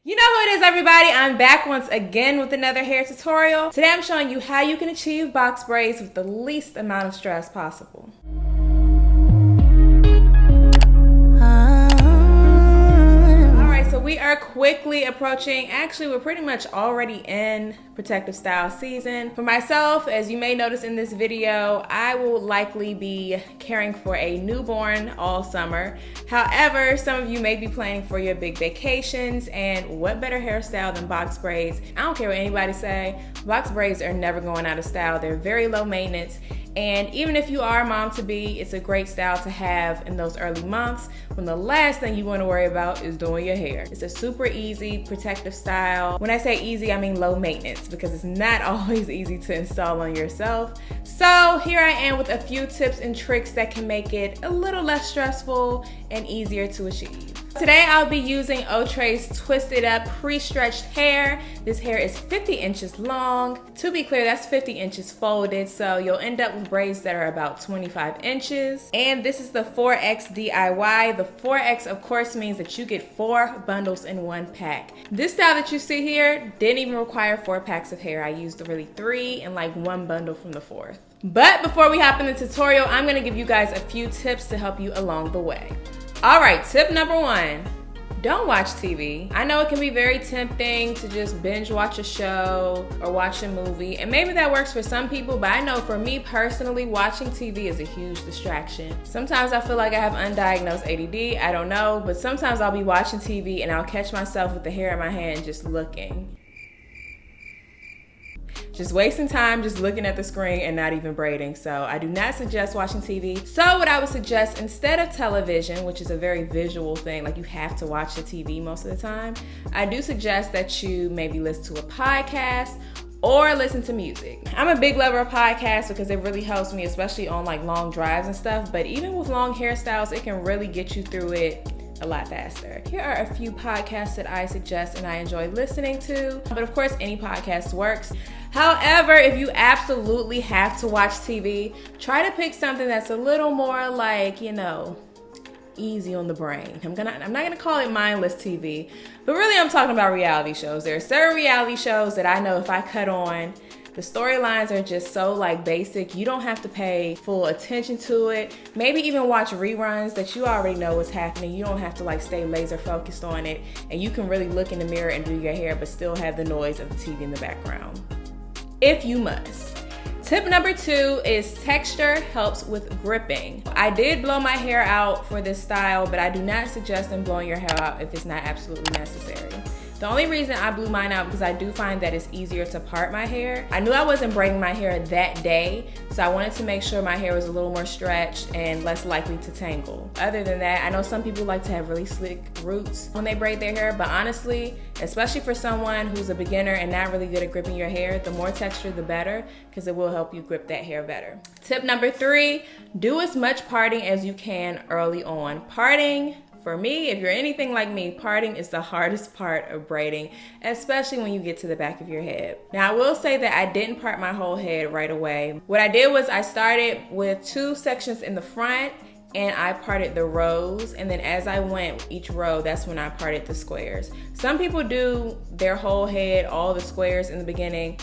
You know who it is, everybody. I'm back once again with another hair tutorial. Today I'm showing you how you can achieve box braids with the least amount of stress possible. Alright, so we are quickly approaching, actually we're pretty much already in protective style season. For myself, as you may notice in this video, I will likely be caring for a newborn all summer. However, some of you may be planning for your big vacations, and what better hairstyle than box braids? I don't care what anybody say, box braids are never going out of style. They're very low maintenance. And even if you are a mom-to-be, it's a great style to have in those early months when the last thing you want to worry about is doing your hair. It's a super easy protective style. When I say easy, I mean low maintenance, because it's not always easy to install on yourself. So here I am with a few tips and tricks that can make it a little less stressful and easier to achieve. Today I'll be using Outre's twisted up pre-stretched hair. This hair is 50 inches long. To be clear, that's 50 inches folded, so you'll end up with braids that are about 25 inches. And this is the 4X DIY. The 4X of course means that you get 4 bundles in one pack. This style that you see here didn't even require 4 packs of hair. I used really 3 and like 1 bundle from the 4th. But before we hop in the tutorial, I'm gonna give you guys a few tips to help you along the way. Alright, tip number 1, don't watch TV. I know it can be very tempting to just binge watch a show or watch a movie, and maybe that works for some people, but I know for me personally, watching TV is a huge distraction. Sometimes I feel like I have undiagnosed ADD, I don't know, but sometimes I'll be watching TV and I'll catch myself with the hair in my hand just looking. Just wasting time just looking at the screen and not even braiding. So I do not suggest watching TV. So what I would suggest, instead of television, which is a very visual thing, like you have to watch the TV most of the time, I do suggest that you maybe listen to a podcast or listen to music. I'm a big lover of podcasts because it really helps me, especially on like long drives and stuff. But even with long hairstyles, it can really get you through it a lot faster. Here are a few podcasts that I suggest and I enjoy listening to, but of course any podcast works. However, if you absolutely have to watch TV, try to pick something that's a little more like, you know, easy on the brain. I'm not gonna call it mindless TV, but really I'm talking about reality shows. There are certain reality shows that I know if I cut on, the storylines are just so like basic, you don't have to pay full attention to it. Maybe even watch reruns that you already know what's happening. You don't have to like stay laser focused on it, and you can really look in the mirror and do your hair but still have the noise of the TV in the background, if you must. Tip number 2 is texture helps with gripping. I did blow my hair out for this style, but I do not suggest blowing your hair out if it's not absolutely necessary. The only reason I blew mine out because I do find that it's easier to part my hair. I knew I wasn't braiding my hair that day, so I wanted to make sure my hair was a little more stretched and less likely to tangle. Other than that, I know some people like to have really slick roots when they braid their hair, but honestly, especially for someone who's a beginner and not really good at gripping your hair, the more texture the better, because it will help you grip that hair better. Tip number 3, do as much parting as you can early on. Parting, for me, if you're anything like me, parting is the hardest part of braiding, especially when you get to the back of your head. Now, I will say that I didn't part my whole head right away. What I did was I started with 2 sections in the front and I parted the rows, and then as I went each row, that's when I parted the squares. Some people do their whole head, all the squares in the beginning.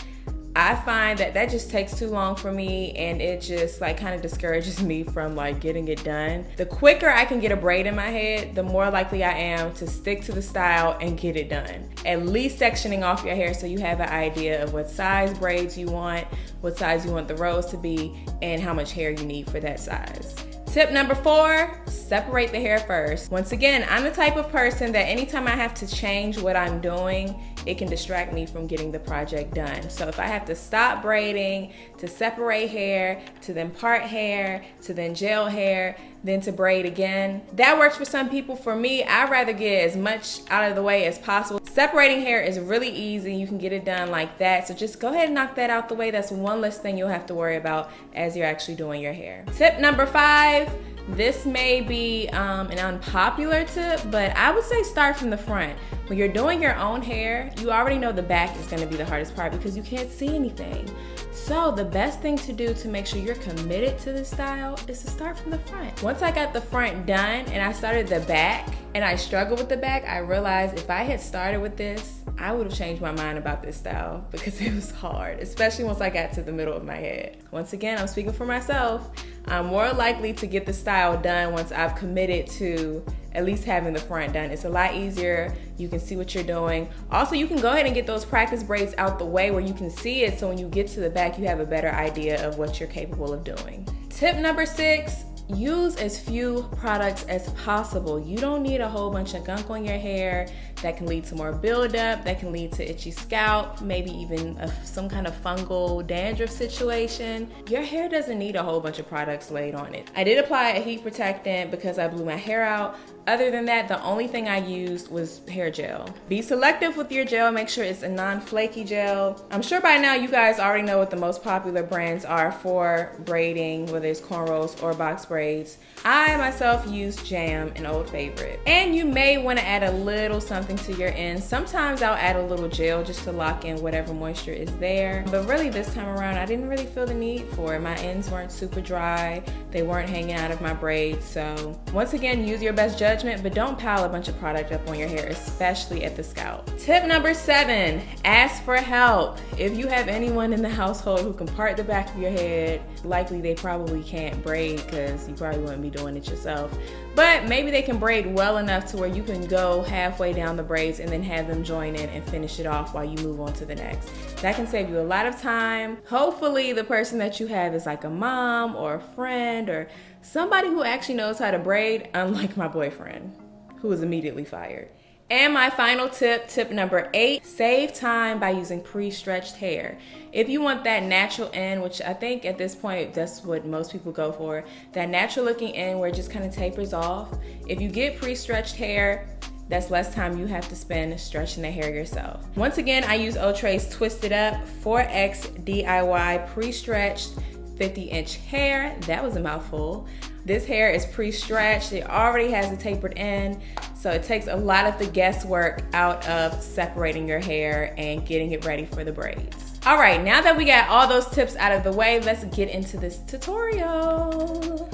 I find that that just takes too long for me, and it just like kind of discourages me from like getting it done. The quicker I can get a braid in my head, the more likely I am to stick to the style and get it done. At least sectioning off your hair so you have an idea of what size braids you want, what size you want the rows to be, and how much hair you need for that size. Tip number 4, separate the hair first. Once again, I'm the type of person that anytime I have to change what I'm doing, it can distract me from getting the project done. So if I have to stop braiding, to separate hair, to then part hair, to then gel hair, then to braid again, that works for some people. For me, I'd rather get as much out of the way as possible. Separating hair is really easy. You can get it done like that. So just go ahead and knock that out the way. That's one less thing you'll have to worry about as you're actually doing your hair. Tip number 5, This may be an unpopular tip, but I would say start from the front. When you're doing your own hair, you already know the back is gonna be the hardest part because you can't see anything. So the best thing to do to make sure you're committed to this style is to start from the front. Once I got the front done and I started the back and I struggled with the back, I realized if I had started with this, I would have changed my mind about this style because it was hard, especially once I got to the middle of my head. Once again, I'm speaking for myself. I'm more likely to get the style done once I've committed to at least having the front done. It's a lot easier. You can see what you're doing. Also, you can go ahead and get those practice braids out the way where you can see it, so when you get to the back, you have a better idea of what you're capable of doing. Tip number 6, use as few products as possible. You don't need a whole bunch of gunk on your hair. That can lead to more buildup, that can lead to itchy scalp, maybe even some kind of fungal dandruff situation. Your hair doesn't need a whole bunch of products laid on it. I did apply a heat protectant because I blew my hair out. Other than that, the only thing I used was hair gel. Be selective with your gel, make sure it's a non-flaky gel. I'm sure by now you guys already know what the most popular brands are for braiding, whether it's cornrows or box braids. I myself use Jam, an old favorite. And you may want to add a little something to your ends. Sometimes I'll add a little gel just to lock in whatever moisture is there. But really this time around, I didn't really feel the need for it. My ends weren't super dry. They weren't hanging out of my braids. So once again, use your best judgment, but don't pile a bunch of product up on your hair, especially at the scalp. Tip number 7, ask for help. If you have anyone in the household who can part the back of your head, likely they probably can't braid because you probably wouldn't be doing it yourself. But maybe they can braid well enough to where you can go halfway down the braids and then have them join in and finish it off while you move on to the next. That can save you a lot of time. Hopefully the person that you have is like a mom or a friend or somebody who actually knows how to braid, unlike my boyfriend, who was immediately fired. And my final tip, tip number 8, save time by using pre-stretched hair. If you want that natural end, which I think at this point, that's what most people go for, that natural looking end where it just kind of tapers off. If you get pre-stretched hair, that's less time you have to spend stretching the hair yourself. Once again, I use Outre X Twisted Up 4X DIY pre-stretched 50-inch hair. That was a mouthful. This hair is pre-stretched. It already has a tapered end, so it takes a lot of the guesswork out of separating your hair and getting it ready for the braids. All right, now that we got all those tips out of the way, let's get into this tutorial.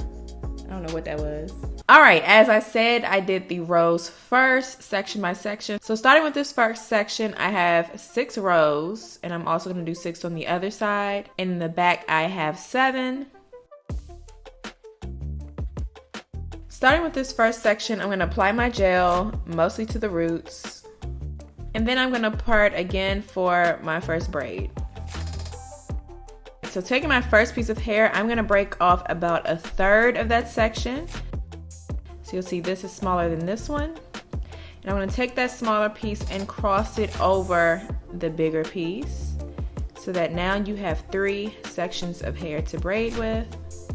I don't know what that was. All right, as I said, I did the rows first, section by section. So starting with this first section, I have 6 rows, and I'm also gonna do 6 on the other side. In the back, I have 7. Starting with this first section, I'm gonna apply my gel, mostly to the roots. And then I'm gonna part again for my first braid. So taking my first piece of hair, I'm gonna break off about 1/3 of that section. So you'll see this is smaller than this one. And I'm gonna take that smaller piece and cross it over the bigger piece so that now you have 3 sections of hair to braid with.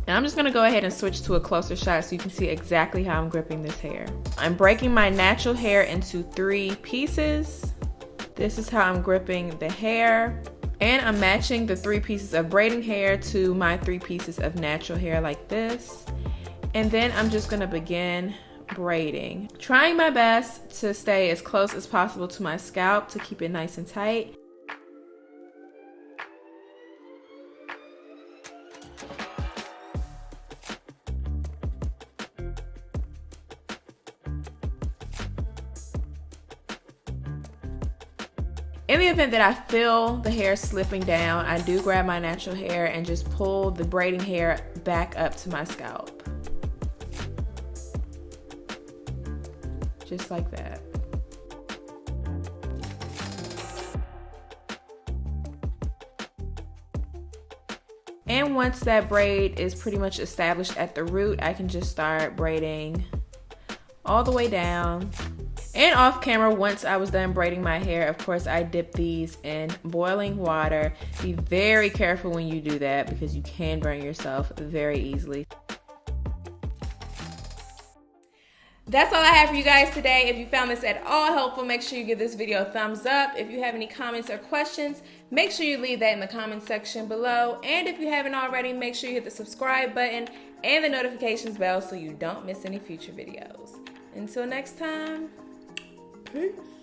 And I'm just gonna go ahead and switch to a closer shot so you can see exactly how I'm gripping this hair. I'm breaking my natural hair into 3 pieces. This is how I'm gripping the hair. And I'm matching the 3 pieces of braiding hair to my 3 pieces of natural hair like this. And then I'm just gonna begin braiding. Trying my best to stay as close as possible to my scalp to keep it nice and tight. In the event that I feel the hair slipping down, I do grab my natural hair and just pull the braiding hair back up to my scalp. Just like that. And once that braid is pretty much established at the root, I can just start braiding all the way down. And off camera, once I was done braiding my hair, of course, I dip these in boiling water. Be very careful when you do that because you can burn yourself very easily. That's all I have for you guys today. If you found this at all helpful, make sure you give this video a thumbs up. If you have any comments or questions, make sure you leave that in the comment section below. And if you haven't already, make sure you hit the subscribe button and the notifications bell so you don't miss any future videos. Until next time, peace.